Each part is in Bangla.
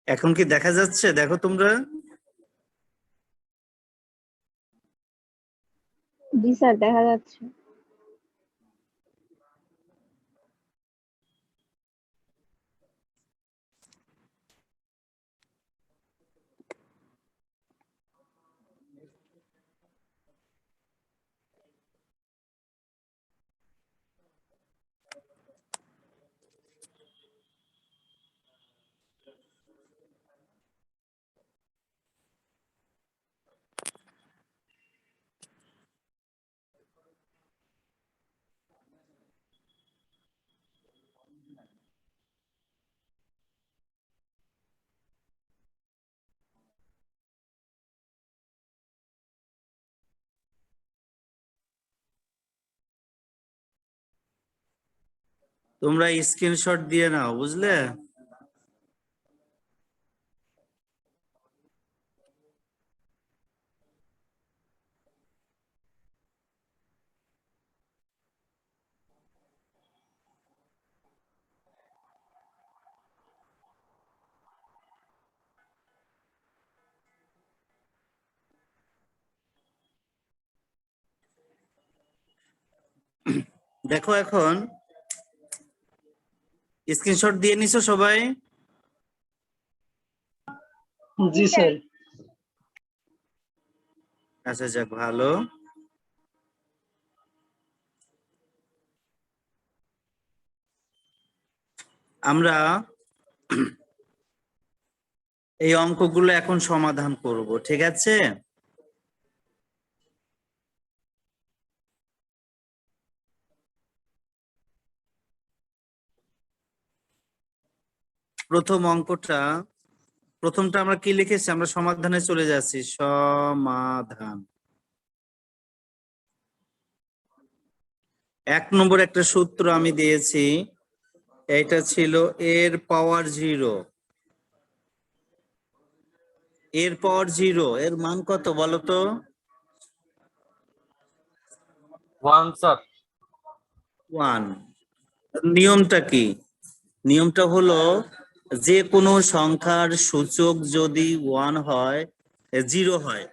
এখন কি দেখা যাচ্ছে? দেখো তোমরা। জি স্যার, দেখা যাচ্ছে। তোমরা স্ক্রিনশট দিয়ে নাও, বুঝলে? দেখো এখন স্ক্রিনশট দিয়ে নিছো সবাই? জি স্যার। আচ্ছা, যাক, ভালো। আমরা এই অঙ্কগুলো এখন সমাধান করব, ঠিক আছে? প্রথমটা আমরা কি লিখেছি? আমরা সমাধানে চলে যাচ্ছি। সমাধান। 1 নম্বর একটা সূত্র আমি দিয়েছি, এটা ছিল এর পাওয়ার 0। এর পাওয়ার 0 এর মান কত বলো তো? 1 স্যার। 1। নিয়মটা কি? নিয়মটা হলো যে কোনো সংখ্যার সূচক যদি 1 হয়, 0 হয়,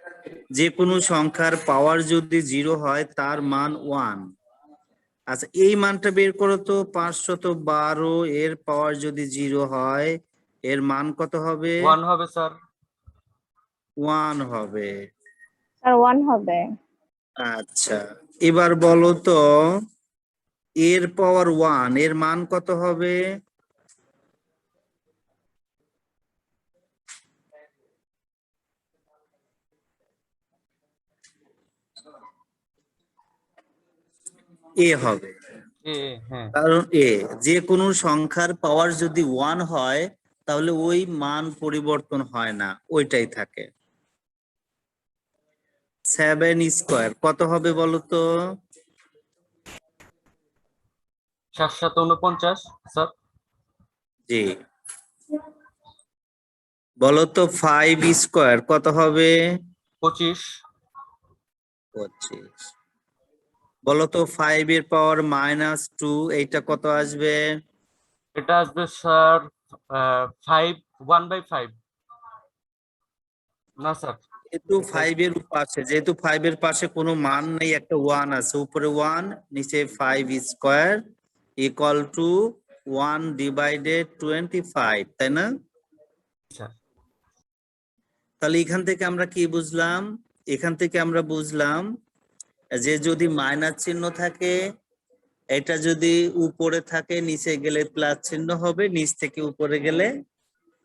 যে কোনো সংখ্যার পাওয়ার যদি 0 হয় তার মান 1। আচ্ছা, এই মানটা বের করো তো। 512 এর পাওয়ার যদি 0 হয়, এর মান কত হবে? 1 হবে স্যার। 1 হবে। স্যার 1 হবে। আচ্ছা, এবার বলো তো এর পাওয়ার 1 এর মান কত হবে? এ হবে। হ্যাঁ। কারণ যে কোনো সংখ্যার পাওয়ার যদি 1 হয় তাহলে ওই মান পরিবর্তন হয় না, ওইটাই থাকে। 7 স্কয়ার কত হবে বলো তো? 749 স্যার। জি। বলো তো 5 স্কয়ার কত হবে? 25। 25। বলো তো 5 এর পাওয়ার -2 এইটা কত আসবে? এটা আসবে স্যার 5 1/5। না স্যার, যেহেতু 5 এর পাশে, যেহেতু 5 এর পাশে কোনো মান নেই, একটা 1 আছে, উপরে 1 নিচে 5 স্কয়ার ইকুয়াল টু 1/25, তাই না? স্যার। তাহলে এখান থেকে আমরা কি বুঝলাম? এখান থেকে আমরা বুঝলাম যে যদি মাইনাস চিহ্ন থাকে, এটা যদি উপরে থাকে নিচে গেলে প্লাস চিহ্ন হবে, নিচ থেকে উপরে গেলে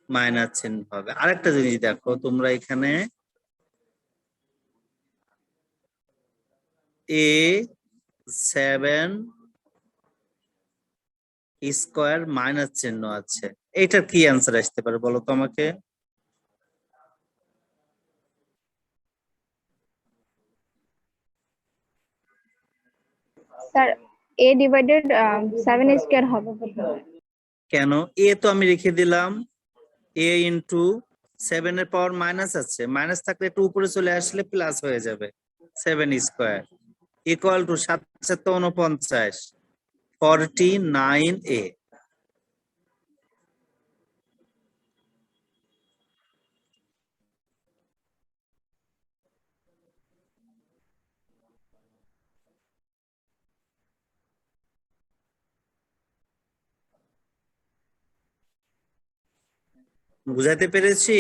মাইনাস চিহ্ন হবে। আরেকটা জিনিস দেখো তোমরা এখানে, A7 স্কয়ার মাইনাস চিহ্ন আছে, এটার কি অ্যান্সার আসতে পারে বলো তো আমাকে? স্যার a ডিভাইডেড 7 স্কয়ার হবে প্রথমে। কেন? এ তো আমি রেখে দিলাম, a ইন্টু 7 এর পাওয়ার মাইনাস আছে, মাইনাস থাকলে একটু উপরে চলে আসলে প্লাস হয়ে যাবে। 7 স্কয়ার ইকুয়াল টু 7 7 49, 49a। বুঝাতে পেরেছি?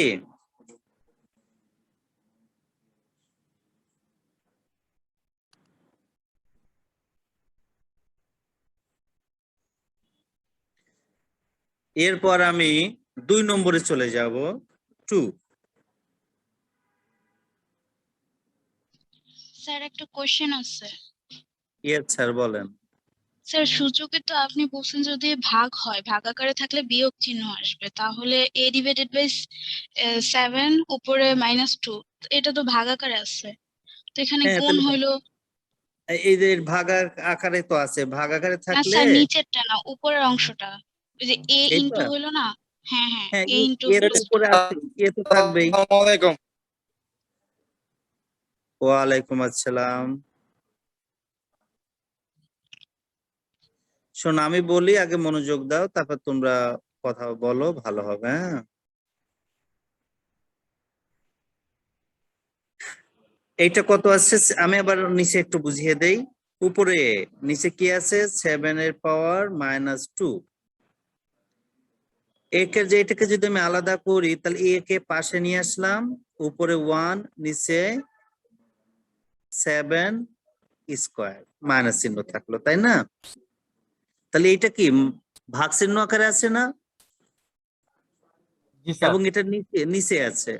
এরপর আমি 2 নম্বরে চলে যাব। 2। স্যার একটা কোশ্চেন আছে। ইয়েস স্যার, বলেন। স্যার সূচকে তো আপনি বলছেন যদি ভাগ হয়, ভাগ আকারে থাকলে বিয়োগ চিহ্ন আসবে, তাহলে a ডিভাইডেড বাই 7 উপরে -2, এটা তো ভাগ আকারে আছে, তো এখানে হ্যাঁ, গুণ তাহলে হইলো। এই যে ভাগ আকারে তো আছে, ভাগ আকারে না থাকলে স্যার, নিচেরটা না, উপরের অংশটা, ওই যে a ইনটু এইটা, হইলো না। হ্যাঁ হ্যাঁ, হ্যাঁ a ইনটু এর উপরে আছে, এ তো থাকবেই। আসসালামাইকুম। ওয়ালাইকুম আসসালাম। শোনো, আমি বলি, আগে মনোযোগ দাও, তারপর তোমরা কথা বলো, ভালো হবে। হ্যাঁ, এইটা কত আছে আমি আবার নিচে একটু বুঝিয়ে দেই। উপরে, নিচে কি আছে? 7 এর পাওয়ার -2। এটাকে যদি আমি আলাদা করি, তাহলে এ কে পাশে নিয়ে আসলাম, উপরে 1, নিচে 7 স্কোয়ার, মাইনাস চিহ্ন থাকলো, তাই না? তাহলে এটা কি ভাগ চিহ্ন আকারে আছে না? জি স্যার। এবং এটা নিচে নিচে আছে।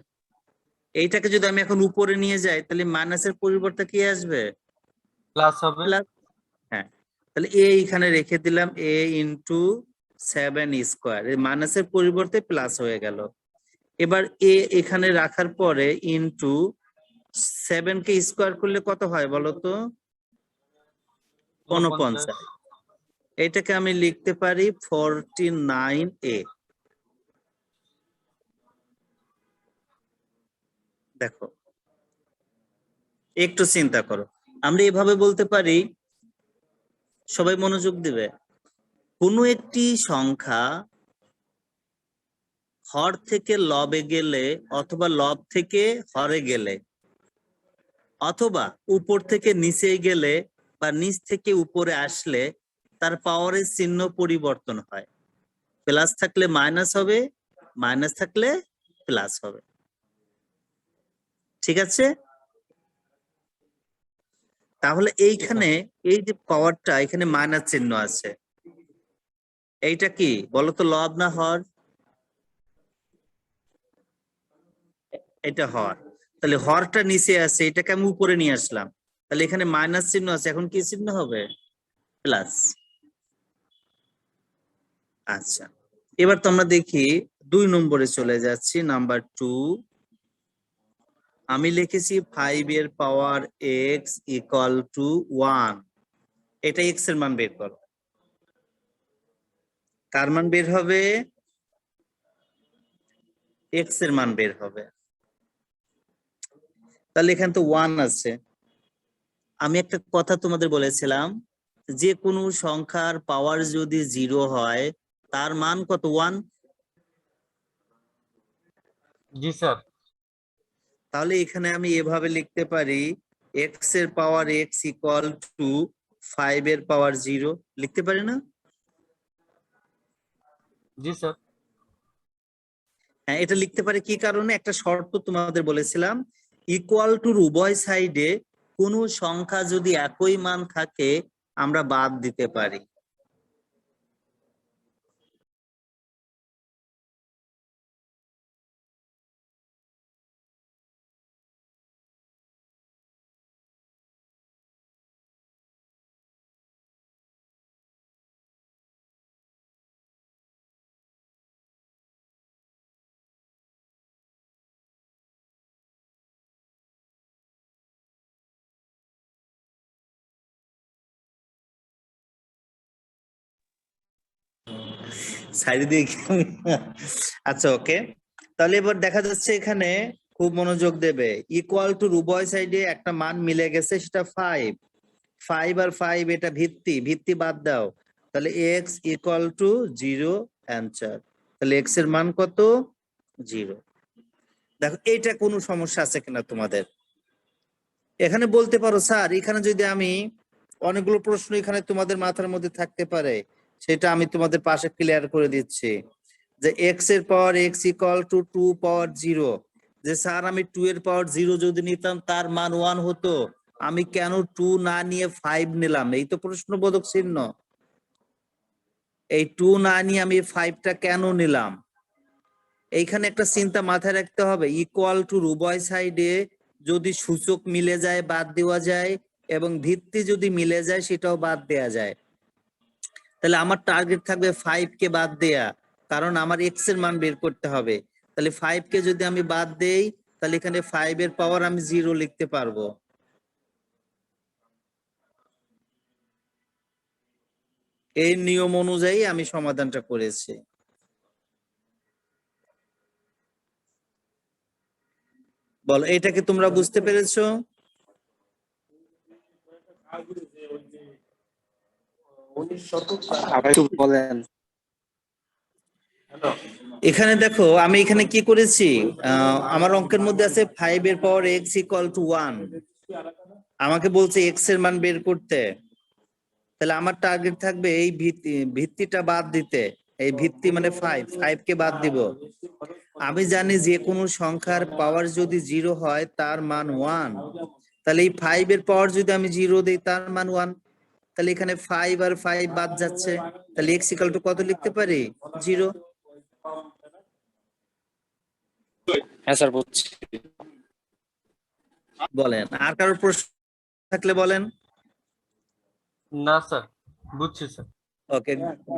এইটাকে যদি আমি এখন উপরে নিয়ে যাই, তাহলে মাইনাসের পরিবর্তে কি আসবে? প্লাস হবে। প্লাস। হ্যাঁ, তাহলে এ এখানে রেখে দিলাম, a ইন্টু 7 স্কোয়ার, মাইনাসের পরিবর্তে প্লাস হয়ে গেল। এবার এ এখানে রাখার পরে ইন্টু 7 কে স্কোয়ার করলে কত হয় বলো তো? 49। এটাকে আমি লিখতে পারি 49a। দেখো, একটু চিন্তা করো, আমরা এভাবে বলতে পারি, সবাই মনোযোগ দিবে। কোনো একটি সংখ্যা হর থেকে লবে গেলে, অথবা লব থেকে হরে গেলে, অথবা উপর থেকে নিচে গেলে, বা নিচ থেকে উপরে আসলে তার পাওয়ারের চিহ্ন পরিবর্তন হয়। প্লাস থাকলে মাইনাস হবে, মাইনাস থাকলে প্লাস হবে। ঠিক আছে? তাহলে এইখানে এই যে পাওয়ারটা, এখানে মাইনাস চিহ্ন আছে, এইটা কি বলতো, লব না হর? এটা হর। তাহলে হরটা নিচে আছে, এটাকে আমি উপরে নিয়ে আসলাম, তাহলে এখানে মাইনাস চিহ্ন আছে, এখন কি চিহ্ন হবে? প্লাস। আচ্ছা, এবার তো আমরা দেখি 2 নম্বরে চলে যাচ্ছি, নাম্বার 2। আমি লিখেছি 5 এর পাওয়ার x ইকুয়াল টু 1। এটা x এর মান বের করো। কার মান বের হবে? x এর মান বের হবে। তাহলে এখানে তো 1 আছে। আমি একটা কথা তোমাদের বলেছিলাম, যে কোনো সংখ্যার পাওয়ার যদি 0 হয়, তার মান কত? 1। জি স্যার। তাহলে এখানে আমি এভাবে লিখতে পারি, x এর পাওয়ার x ইকুয়াল টু 5 এর পাওয়ার 0, লিখতে পারি না? জি স্যার। হ্যাঁ, এটা লিখতে পারি কি কারণে? একটা শর্ত তোমাদের বলেছিলাম, ইকুয়াল টুর উভয় সাইডে কোনো সংখ্যা যদি একই মান থাকে, আমরা বাদ দিতে পারি। সাইড দিয়ে আচ্ছা, ওকে। তাহলে এবার দেখা যাচ্ছে এখানে খুব মনোযোগ দেবে, ইকুয়াল টুর উভয় সাইডে একটা মান মিলে গেছে, সেটা 5। 5 আর 5 এটা ভিত্তি, ভিত্তি বাদ দাও, তাহলে x ইকুয়াল টু 0 অ্যান্সার। তাহলে x এর মান কত? 0। দেখো, এইটা কোনো সমস্যা আছে কিনা তোমাদের? এখানে বলতে পারো, স্যার এখানে যদি আমি, অনেকগুলো প্রশ্ন এখানে তোমাদের মাথার মধ্যে থাকতে পারে, সেটা আমি তোমাদের পাশে ক্লিয়ার করে দিচ্ছি। যে এক্স এর পাওয়ার এক্স ইকুয়াল টু 2 পাওয়ার 0, যে স্যার আমি 2 এর পাওয়ার 0 যদি নিতাম তার মান 1 হতো, আমি কেন 2 না নিয়ে 5 নিলাম? এই তো প্রশ্নবোধক চিহ্ন। এই 2 না নিয়ে আমি 5টা কেন নিলাম? এইখানে একটা চিন্তা মাথায় রাখতে হবে, ইকুয়াল টু উভয় সাইডে যদি সূচক মিলে যায় বাদ দেওয়া যায়, এবং ভিত্তি যদি মিলে যায় সেটাও বাদ দেওয়া যায়। তাহলে আমার টার্গেট থাকবে 5 কে বাদ দেয়া, কারণ আমার এক্স এর মান বের করতে হবে। তাহলে 5 কে যদি আমি বাদ দেই, তাহলে এখানে 5 এর পাওয়ার আমি 0 লিখতে পারবো। এই নিয়ম অনুযায়ী আমি সমাধানটা করেছি। বলো, এটা কি তোমরা বুঝতে পেরেছো? আবার একটু বলেন। এখানে দেখো আমি এখানে কি করেছি, আমার অঙ্কের মধ্যে আছে 5 এর পাওয়ার x ইকুয়াল টু 1, আমাকে বলছে x এর মান বের করতে। তাহলে আমার টার্গেট থাকবে এই ভিত্তিটা বাদ দিতে। এই ভিত্তি মানে 5 কে বাদ দিব। আমি জানি যে কোনো সংখ্যার পাওয়ার যদি 0 হয় তার মান 1, তাহলে এই 5 এর পাওয়ার যদি আমি 0 দেই তার মান 1, তাহলে এখানে 5 আর 5 বাদ যাচ্ছে, তাহলে x ইকুয়াল টু কত লিখতে পারি? 0। হ্যাঁ স্যার বুঝছি। বলেন, আর কারোর প্রশ্ন থাকলে বলেন। না স্যার, বুঝছি স্যার। ওকে,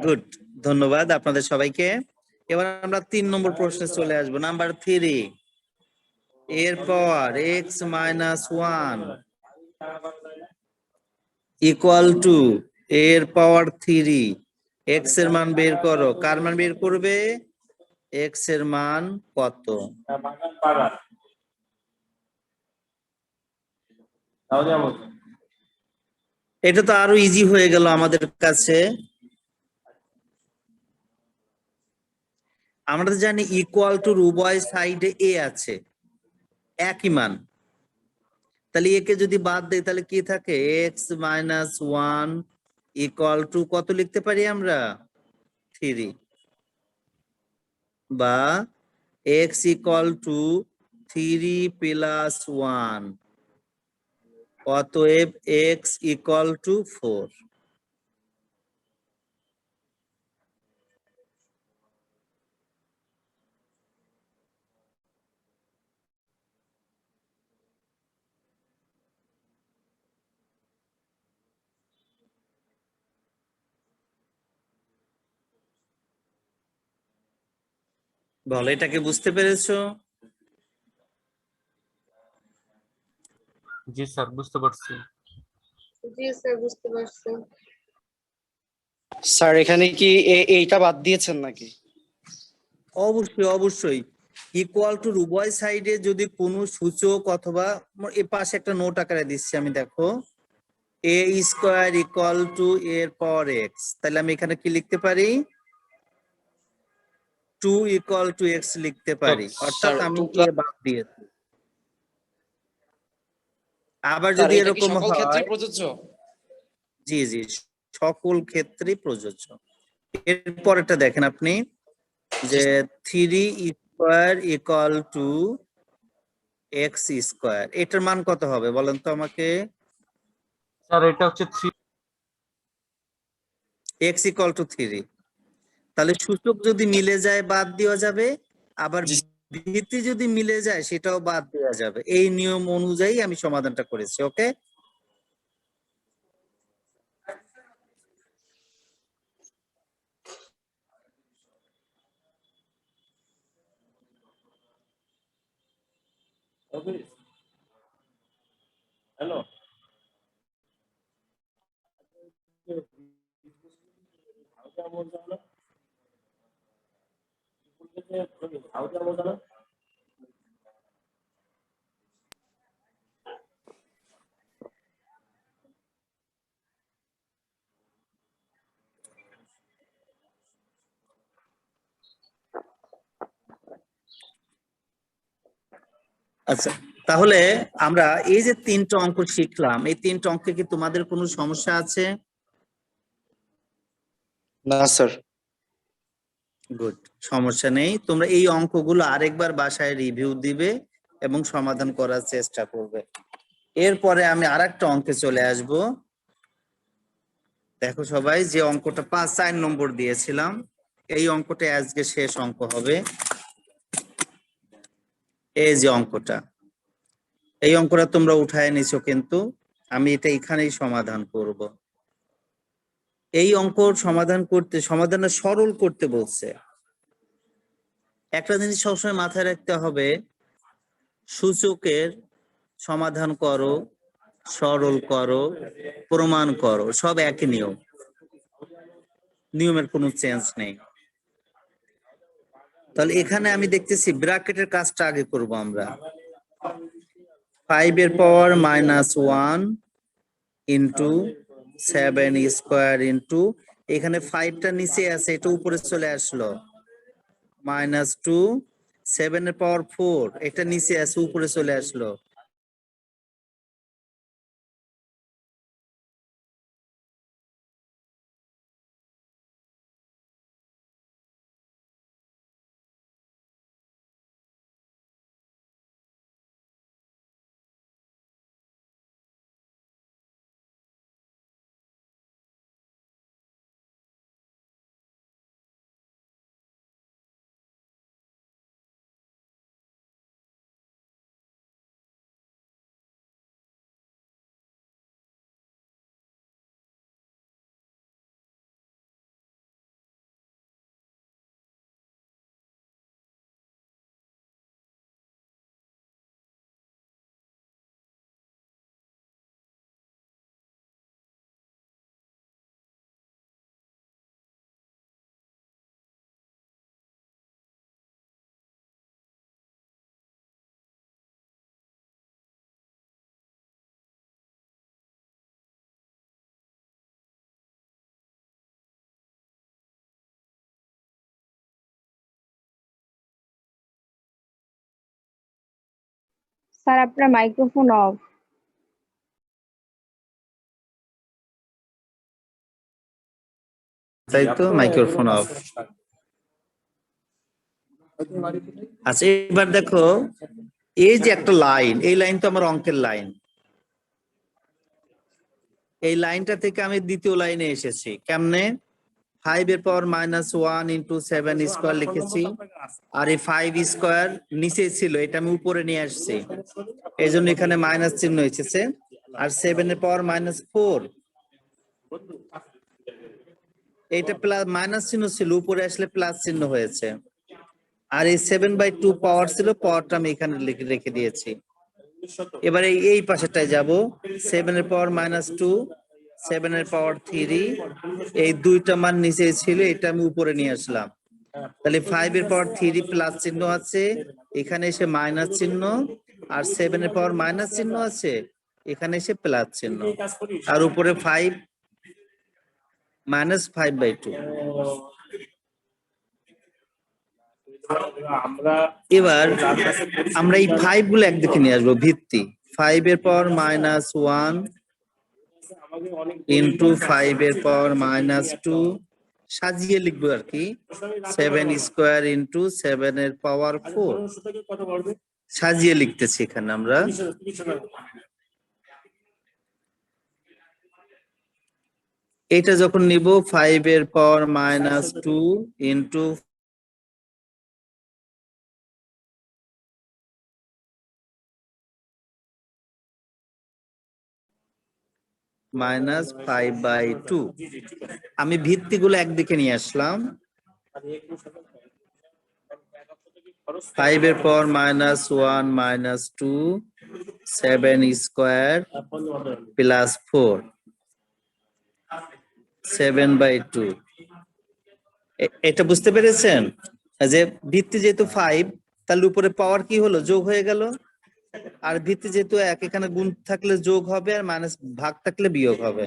গুড, ধন্যবাদ আপনাদের সবাইকে। এবার আমরা 3 নম্বর প্রশ্নে চলে আসবো, নাম্বার 3। এর পাওয়ার x মাইনাস 1 ইকুয়াল টু এর পাওয়ার 3, x এর মান বের করো। কার মান বের করবে? x এর মান কত? এটা তো আরো ইজি হয়ে গেল আমাদের কাছে। আমরা তো জানি ইকুয়াল টু উভয় সাইডে a আছে, একই মান। তাহলে একে যদি বাদ দেই তাহলে কি থাকে? x মাইনাস 1 ইকুয়াল টু কত লিখতে পারি আমরা? 3, বা x ইকুয়াল টু 3 প্লাস 1, অতএব x ইকুয়াল টু 4। বলো, এটাকে বুঝতে পেরেছো? জি স্যার, বুঝতে পারছি। জি স্যার, বুঝতে পারছি। স্যার এখানে কি এইটা বাদ দিয়েছেন নাকি? অবশ্যই অবশ্যই, ইকুয়াল টু উভয় সাইডে যদি কোনো সূচক অথবা এ পাশে একটা নোট আকারে দিচ্ছি আমি, দেখো a স্কয়ার ইকুয়াল টু এর পাওয়ার x, তাহলে আমি এখানে কি লিখতে পারি? 2 ইকুয়াল টু x লিখতে পারি, অর্থাৎ স্যার, আমি 2 a বাদ দিয়েছি। আবার স্যার যদি এটা কি এরকম সকল ক্ষেত্রে হয়, প্রযোজ্য? জি জি, সকল ক্ষেত্রেই প্রযোজ্য। এরপরটা দেখেন আপনি, যে 3 square equal to x square, এটার মান কত হবে বলেন তো আমাকে? স্যার এটা হচ্ছে 3। x ইকুয়াল টু 3, তাহলে সূচক যদি মিলে যায় বাদ দেওয়া যাবে, আবার জি। ভিত্তি যদি মিলে যায় সেটাও বাদ দেওয়া যাবে। এই নিয়ম অনুযায়ী আমি সমাধানটা করেছি। ওকে, আচ্ছা, তাহলে আমরা এই যে 3টা অঙ্ক শিখলাম, এই 3টা অঙ্কে কি তোমাদের কোনো সমস্যা আছে? না স্যার। গুড, সমস্যা নেই। তোমরা এই অঙ্কগুলো আরেকবার বাসায় রিভিউ দিবে এবং সমাধান করার চেষ্টা করবে। এরপরে আমি আরেকটা অঙ্কে চলে আসব। দেখো সবাই, যে অঙ্কটা 4 নম্বর দিয়েছিলাম, এই অঙ্কটা আজকে শেষ অঙ্ক হবে। এই যে অঙ্কটা, এই অঙ্কটা তোমরা উঠায় নিছো, কিন্তু আমি এটা এখানেই সমাধান করব। এই অঙ্ক সমাধান করতে, সমাধানটা সরল করতে বলছে। একটা জিনিস সবসময় মাথায় রাখতে হবে, সূচকের সমাধান করো, সরল করো, প্রমাণ করো, সব একই নিয়ম, নিয়মের কোনো চেঞ্জ নেই। তাহলে এখানে আমি দেখতেছি ব্র্যাকেটের কাজটা আগে করব আমরা। 5^-1 ইন্টু 7² ইন্টু, এখানে 5টা নিচে আছে, এটা উপরে চলে আসলো, -2, 7^4, এটা নিচে আছে, উপরে চলে আসলো, স্যার আপনার মাইক্রোফোন অফ। তাই তো, মাইক্রোফোন অফ। আচ্ছা, এবার দেখো, এই যে একটা লাইন, এই লাইন তো আমার অঙ্কের লাইন। এই লাইনটা থেকে আমি দ্বিতীয় লাইনে এসেছি কেমনে? 5^-1 ইন্টু 7² লিখেছি, আর এই 5² নিচে ছিল, এটা আমি উপরে নিয়ে আসছি, এই জন্য এখানে মাইনাস চিহ্ন এসেছে। আর 7^-4, এইটা প্লাস, মাইনাস চিহ্ন ছিল, উপরে আসলে প্লাস চিহ্ন হয়েছে। আর এই 7/2 পাওয়ার ছিল, পাওয়ারটা আমি এখানে রেখে দিয়েছি। এবারে এই পাশেটায় যাব, 7^-2, 7^3, এই দুইটা মান নিচে ছিল, এটা আমি উপরে নিয়ে আসলাম। তাহলে 5^3 প্লাস চিহ্ন আছে, এখানে এসে মাইনাস চিহ্ন, আর 7 মাইনাস চিহ্ন আছে, এখানে এসে প্লাস চিহ্ন, আর উপরে 5 -5/2। এবার আমরা এই 5 গুলো একদিকে নিয়ে আসবো, ভিত্তি। 5^-1 ইন্টু 5^-2, সাজিয়ে লিখবো আর কি, 7² ইন্টু 7^4, সাজিয়ে লিখতেছি এখানে আমরা। এটা যখন নিব, 5^-2 ইন্টু -5/2, আমি ভিত্তিগুলো একদিকে নিয়ে আসলাম। 5^-1 - 2, 7² প্লাস 4, 7/2। এটা বুঝতে পেরেছেন যে ভিত্তি যেহেতু 5, তাহলে উপরে পাওয়ার কি হলো, যোগ হয়ে গেল। আর ভিত্তি যেহেতু 1, এখানে গুণ থাকলে যোগ হবে, আর মাইনাস ভাগ থাকলে বিয়োগ হবে।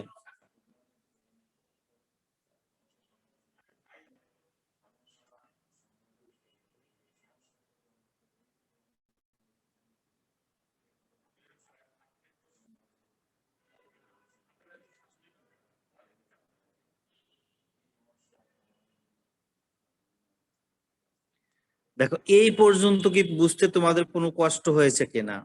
দেখো এই পর্যন্ত কি বুঝতে তোমাদের কোনো কষ্ট হয়েছে কিনা?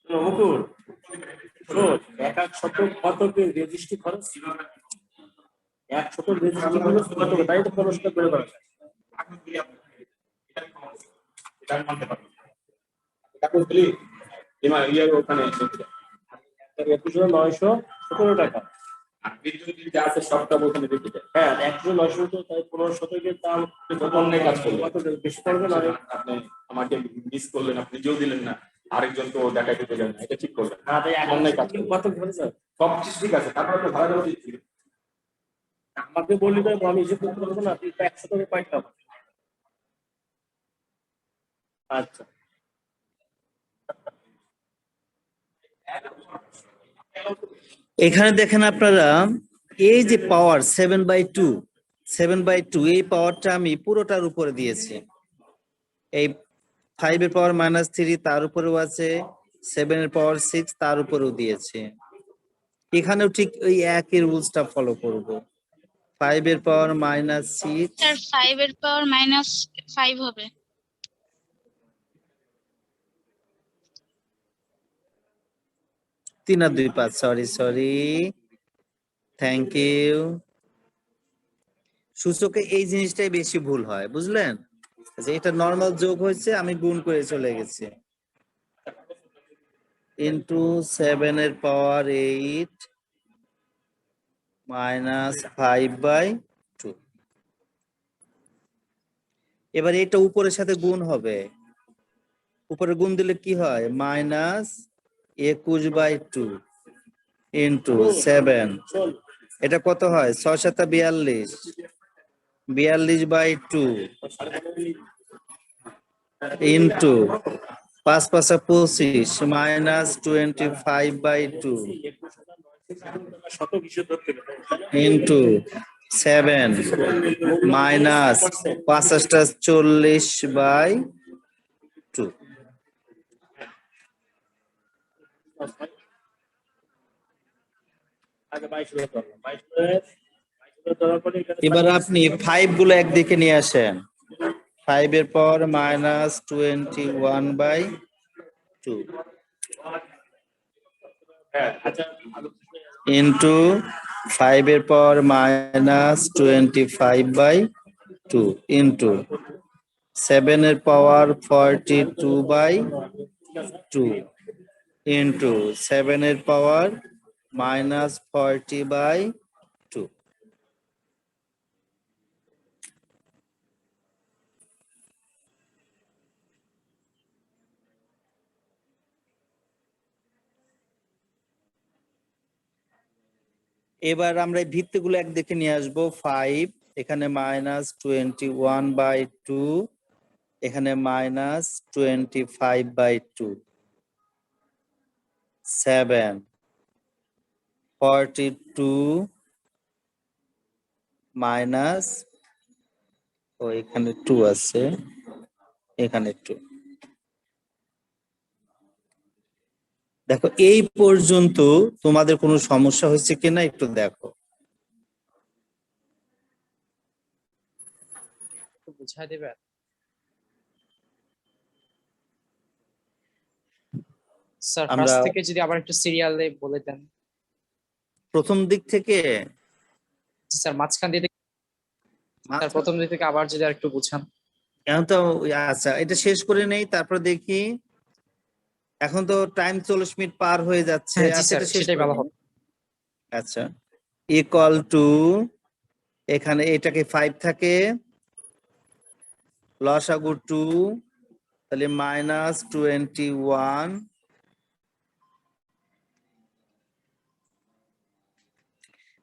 মুকুল শোন, এক শতক কতকে রেজিস্ট্রি খরচ? এক শতক রেজিস্ট্রি খরচ কত? তাই তো খরচটা করে করা যায়। ওখানে 21,917 টাকা। হ্যাঁ, 21,900 তো তাই 15 শতকের দাম কাজ করবে কত বেশি পড়বে না? আপনি আমাকে মিস করলেন, আপনি নিজেও দিলেন না, আরেকজন তো দেখাই দিতে যান না, এটা ঠিক করলেন না। তাই অন্যায় কাজ করবে। কত ধরে স্যার সব কিছু ঠিক আছে, তারপরে তো ভাড়া দেওয়া দিচ্ছি। আমাকে বললি তো আমি হিসেব করতে পারবো না, আপনি তো 100 টাকা পাইতাম। আচ্ছা, এখানে দেখেন আপনারা এই যে পাওয়ার 7/2 এই পাওয়ারটা আমি পুরোটার উপরে দিয়েছি। এই 5 এর পাওয়ার -3 তার উপরেও আছে, 7 এর পাওয়ার 6 তার উপরেও দিয়েছে। এখানেও ঠিক ওই একই রুলসটা ফলো করব। 5 এর পাওয়ার -6, স্যার 5 এর পাওয়ার -5 হবে। 3 আর 2 5, সরি, থ্যাংক ইউ। সূচকে এই জিনিসটাই বেশি ভুল হয়, বুঝলেন? যে এটা নরমাল যোগ হয়েছে, আমি গুণ করে চলে গেছি। ইন্টু 7 এর পাওয়ার 8 -5/2। এবার এটা উপরের সাথে গুণ হবে, উপরে গুণ দিলে কি হয়? -21/2 ইন্টু 7। এটা কত হয়? 6 7 42, 42/2 ইন্টু 5 5 25 -25/2 শতক হিসেব ধরতে হবে। Into 7 minus 45/2। আগে 22 ধরলাম, 22 ধরার পরে এখানে এবার আপনি 5 গুলো একদিকে নিয়ে আসেন। 5 এর পাওয়ার -21/2 হ্যাঁ, আচ্ছা ইন্টু 5 এর পাওয়ার -25/2 ইন্টু 7 এর পাওয়ার 42/2 ইন্টু 7 এর পাওয়ার -40/2। এবার আমরা এই ভিত্তিগুলো একদিকে নিয়ে আসবো। 5 এখানে -21/2, এখানে -25/2, 7 42 মাইনাস, ও এখানে 2 আছে, এখানে 2। দেখো এই পর্যন্ত তোমাদের কোনো সমস্যা হয়েছে কিনা একটু দেখো। বুঝাই দেবেন স্যার? আমরা ফার্স্ট থেকে যদি আবার একটু সিরিয়ালে বলে দেন। প্রথম দিক থেকে, স্যার মাঝখান দিয়ে স্যার প্রথম দিক থেকে আবার যদি আরেকটু বুঝান। এখন তো আচ্ছা, এটা শেষ করে নেই, তারপর দেখি। এখন তো টাইম 40 মিনিট পার হয়ে যাচ্ছে। হ্যাঁ, জি আচ্ছা, স্যার, এটা শেষ সেটাই করে ভালো নিই। হবে। আচ্ছা, ইকুয়াল টু, এখানে এটাকে 5 থাকে, লসাগু 2, তাহলে -21।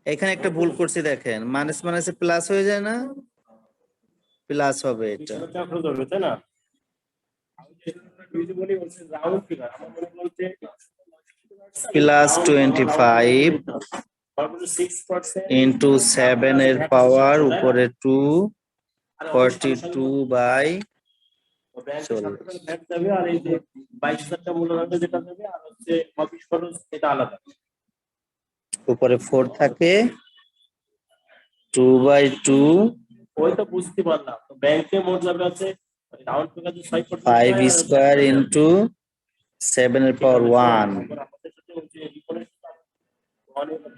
এখানে একটা ভুল করছি, দেখেন মাইনাস মাইনাসে প্লাস হয়ে যায় না? প্লাস হবে এটা। চক্র ধরবে, তাই না? রাউন্ড ফিগার আমার মনে বলছে +25 6% ইন্টু 7 এর পাওয়ার উপরে 2 42/, ভ্যাট যাবে, আর এই যে 22,000 টা মূলধন যেটা যাবে, আর হচ্ছে অফিস খরচ এটা আলাদা। উপরে 4 থাকে 2/2 ওই তো বুঝতে পারলাম, তো ব্যাংকে মোট যাবে আছে ডাউন পেমেন্ট 6% 5 স্কয়ার ইন্টু 7 এর পাওয়ার 1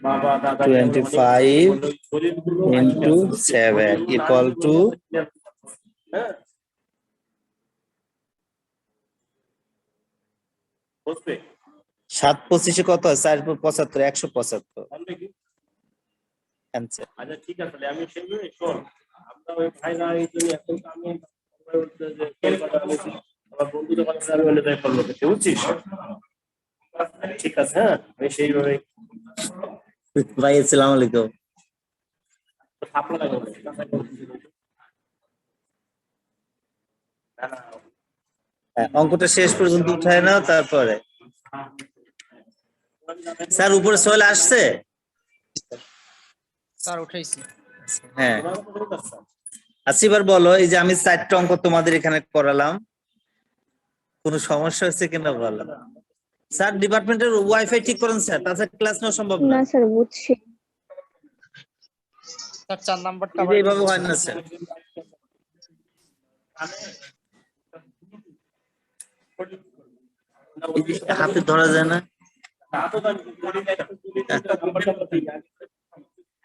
বাবা দাদা 25 ইন্টু 7 ইকুয়াল টু হ্যাঁ বুঝবে 7 25 কত হয়? 4 75 175 তাহলে কি? অ্যানসার। আচ্ছা ঠিক আছে, তাহলে আমি সেগুলো শোন, আমরা ওই ভাইরা এই জন্য এখন তো আমি যে কলকাতা গেছি, আমার বন্ধুদের কাছে আমি ওখানে যাই করবো, বুঝছিস? ঠিক আছে, হ্যাঁ আমি সেইভাবে ভাই আসসালামু আলাইকুম। থাপড়া লাগাবো না না হ্যাঁ, অঙ্কটা শেষ পর্যন্ত উঠায় নাও, তারপরে স্যার উপরে চলে আসছে। স্যার উঠাইছি। হ্যাঁ আচ্ছা, এবার বলো, এই যে আমি 4টা অঙ্ক তোমাদের এখানে করালাম, কোনো সমস্যা হচ্ছে কিনা বলো। স্যার ডিপার্টমেন্টের ওয়াইফাই ঠিক করেন স্যার, তাছাড়া ক্লাস নেওয়া সম্ভব না। না স্যার বুঝছি। স্যার 4 নাম্বারটা এই যে এইভাবে হয় না স্যার, এই যে হাতে ধরা যায় না।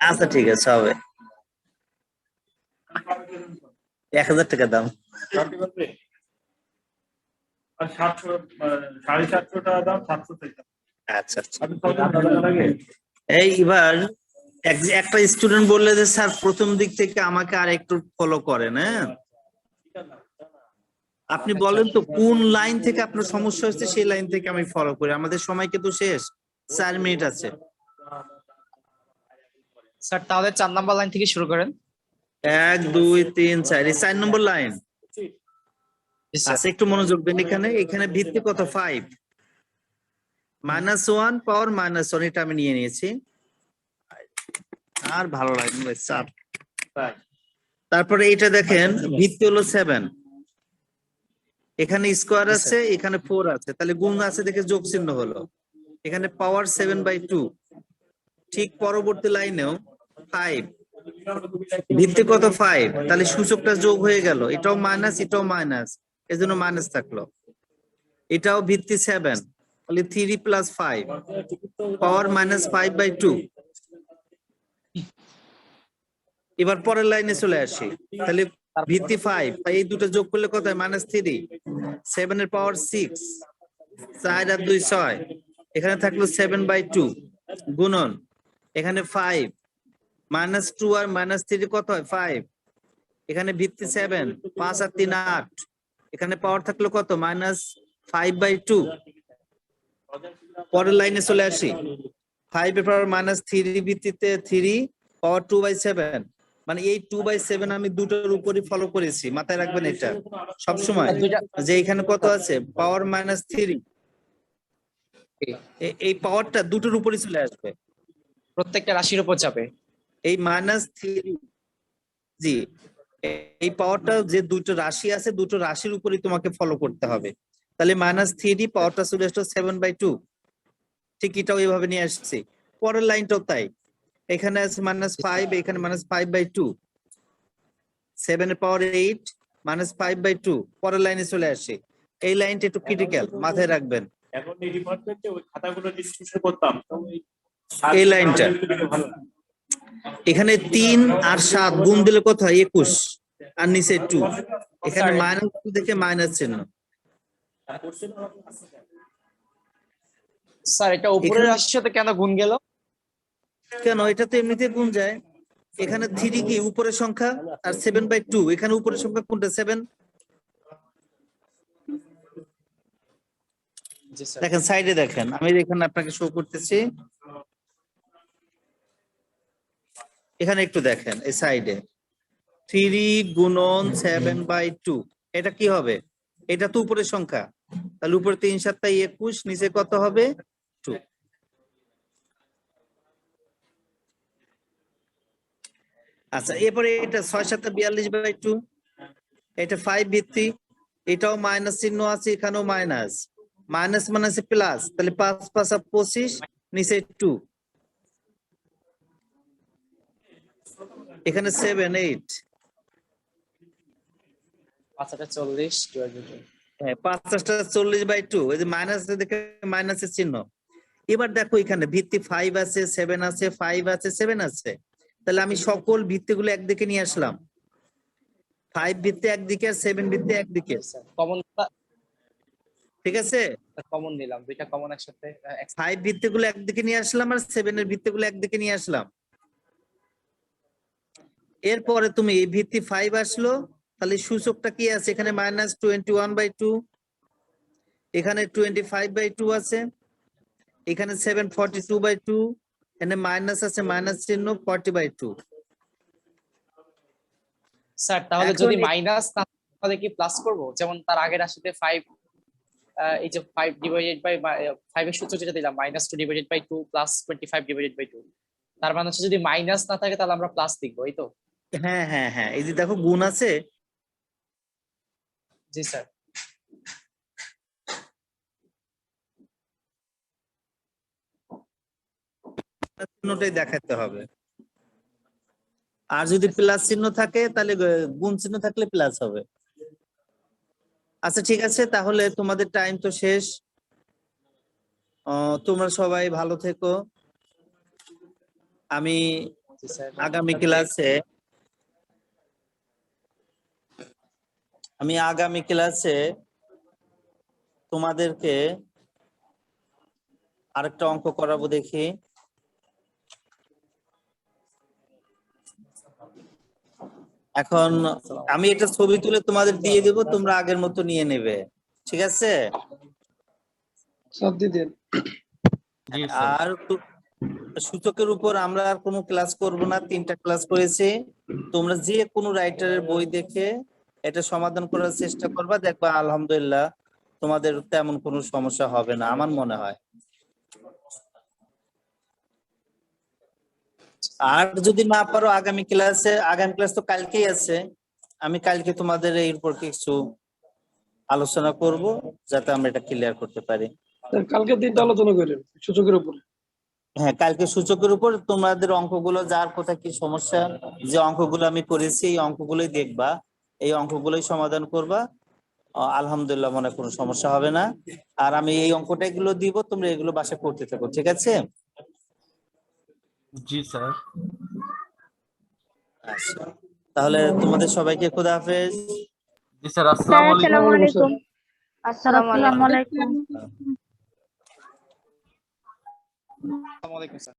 আচ্ছা ঠিক আছে, হবে 1000 টাকা দাম। আর 700 750 টাকা দাম 700 টাকা। আচ্ছা আচ্ছা। আমি কত টাকা লাগে? এই এবার একটা স্টুডেন্ট বললে যে স্যার প্রথম দিক থেকে আমাকে আর একটু ফলো করেন। হ্যাঁ আপনি বলেন তো কোন লাইন থেকে আপনার সমস্যা হচ্ছে, সেই লাইন থেকে আমি ফলো করি। আমাদের সময় কিন্তু শেষ, 4 মিনিট আছে। স্যার তাহলে 4 নাম্বার লাইন থেকে শুরু করেন। 1 2 3 4, এই 4 নম্বর লাইন। জি স্যার। আচ্ছা একটু মনোযোগ দেন, এখানে ভিত্তি কত? 5 -1 পাওয়ার -1, এটা আমি নিয়ে নিয়েছি। আর ভালো লাগে না ভাই, চাপ। তারপরে এটা দেখেন ভিত্তি হলো 7, এখানে স্কোয়ার আছে, এখানে 4 আছে, তাহলে গুণ আছে দেখে যোগ চিহ্ন হলো। এখানে পাওয়ার 7/2। ঠিক পরবর্তী লাইনেও 5, ভিত্তি কত? 5, তাহলে সূচকটা যোগ হয়ে গেল, এটাও মাইনাস এটাও মাইনাস, এজন্য মাইনাস থাকলো। এটাও ভিত্তি 7, তাহলে 3 + 5 পাওয়ার -5/2। এবার পরের লাইনে চলে আসি, তাহলে ভিত্তি 5, এই দুটো যোগ করলে কত হয়? -3, 7 এর পাওয়ার 6, 4 আর 2 6, এখানে থাকলো 7/2 গুণন এখানে 5 -2 আর -3 কত হয়? 5, এখানে ভিত্তি 7, 5 আর 3 8, এখানে পাওয়ার থাকলো কত? -5/2। পরের লাইনে চলে আসি, 5 এর পাওয়ার -3 ভিত্তিতে 3 পাওয়ার 2/7, মানে এই 2/7 আমি দুটোর উপরই ফলো করেছি, মাথায় রাখবেন এটা সবসময়, যে এখানে কত আছে? পাওয়ার -3, এই পাওয়ারটা দুটোর উপরই চলে আসবে, প্রত্যেকটা রাশির উপর যাবে। এই -3, জি এই পাওয়ারটা যে দুটো রাশি আছে, দুটো রাশির উপরই তোমাকে ফলো করতে হবে। তাহলে -3 পাওয়ারটা চলে আসলো 7/2, ঠিক এটাও এইভাবে নিয়ে আসছি। পরের লাইনটাও তাই, এখানে আছে -5, এখানে -5/2, 7 এর পাওয়ার 8 -5/2। পরের লাইনে চলে আসি, এই লাইনটা একটু ক্রিটিক্যাল, মাথায় রাখবেন। এখন এই ডিপার্টমেন্টে ওই খাতাগুলো ডিসকাশন করতাম, তো এই লাইনটা এখানে 3 আর 7 গুণ দিলে কত হয়? 21, আর নিচে 2, এখানে -2 দেখে মাইনাস চিহ্ন। স্যার এটা উপরের রাশির সাথে কেন গুণ গেল? কেন? এটা তো এমনিতে গুণ যায়। এখানে 3 কি উপরের সংখ্যা, আর 7/2 এখানে উপরের সংখ্যা কোনটা? 7। জি স্যার। দেখেন সাইডে দেখেন, আমি এখানে আপনাকে শো করতেছি, এখানে একটু দেখেন এই সাইডে 3 গুণন 7/2, এটা কি হবে? এটা তো উপরের সংখ্যা, তাহলে উপরে 3 7 21, নিচে কত হবে? 2। আচ্ছা, এরপরে এটা 6 7 42/2, এটা 5 ভিত্তি, এটাও মাইনাস চিহ্ন আছে, এখানেও মাইনাস, মাইনাস মানে আছে প্লাস, তাহলে 5 5 25, নিচে 2, এখানে 7 8, 5 40 divided by হ্যাঁ 5 40/2, এই যে মাইনাস দেখে মাইনাসের চিহ্ন। এবার দেখো এখানে ভিত্তি 5 আছে, 7 আছে, 5 আছে, 7 আছে, তাহলে আমি সকল ভিত্তিগুলো একদিকে নিয়ে আসলাম। 5 ভিত্তি একদিকে আর 7 ভিত্তি একদিকে, স্যার কমন ঠিক আছে? কমন নিলাম, দুইটা কমন একসাথে 5 ভিত্তিগুলো একদিকে নিয়ে আসলাম আর 7 এর ভিত্তিগুলো একদিকে নিয়ে আসলাম। এরপরে তুমি এই ভিত্তি 5 আসলো, তাহলে সূচকটা কি আছে? এখানে -21/2, এখানে 25/2 আছে, এখানে 742/2, এখানে মাইনাস আছে, মাইনাস চিহ্ন 40/2। স্যার তাহলে এখন যদি মাইনাস না তাহলে কি প্লাস করব? যেমন তার আগের রাশিতে 5, এই যে 5 ডিভাইডেড বাই 5 এর সূত্র যেটা দিলাম -2 divided by 2 plus 25 divided by 2, তার মানে হচ্ছে যদি মাইনাস না থাকে তাহলে আমরা প্লাস লিখবো, এই তো? হ্যাঁ হ্যাঁ হ্যাঁ, এই যে দেখো গুণ আছে, জি স্যার। চিহ্নটাই দেখাতে হবে। আর যদি প্লাস চিহ্ন থাকে তাহলে গুণ চিহ্ন থাকলে প্লাস হবে। আচ্ছা ঠিক আছে, তাহলে তোমাদের টাইম তো শেষ। তোমরা সবাই ভালো থেকো। আমি জি স্যার। আগামী ক্লাসে তোমাদেরকে আরেকটা অঙ্ক করাবো, দেখি। এখন আমি এটা ছবি তুলে তোমাদের দিয়ে দেবো, তোমরা আগের মতো নিয়ে নেবে, ঠিক আছে? সব দিয়ে দেন। জি স্যার। আর সূচকের উপর আমরা আর কোনো ক্লাস করব না, 3টা ক্লাস করেছি। তোমরা যে কোনো রাইটারের বই দেখে এটা সমাধান করার চেষ্টা করবা, দেখবা আলহামদুলিল্লাহ তোমাদের তেমন কোনো সমস্যা হবে না আমার মনে হয়। আর যদি না পারো আগামী ক্লাস তো কালকেই আছে, আমি কালকে তোমাদের এর উপর কিছু আলোচনা করব যাতে আমরা এটা ক্লিয়ার করতে পারি। স্যার কালকে দিনটা আলোচনা করেন সূচকের উপরে। হ্যাঁ, কালকে সূচকের উপর তোমাদের অঙ্কগুলো যার কোথায় কি সমস্যা, যে অঙ্কগুলো আমি করেছি এই অঙ্কগুলোই দেখবা, এই অঙ্কগুলোই সমাধান করবা, আলহামদুলিল্লাহ মনে কোনো সমস্যা হবে না। আর আমি এই অঙ্কটা এগুলো দিব, তোমরা এগুলো বাসায় করতে থাকো, ঠিক আছে? জি স্যার। আচ্ছা, তাহলে তোমাদের সবাইকে খোদা হাফেজ। জি স্যার, স্যার আসসালামু আলাইকুম। আসসালামু আলাইকুম। আসসালামু আলাইকুম। আসসালামু আলাইকুম। আসসালামু আলাইকুম স্যার।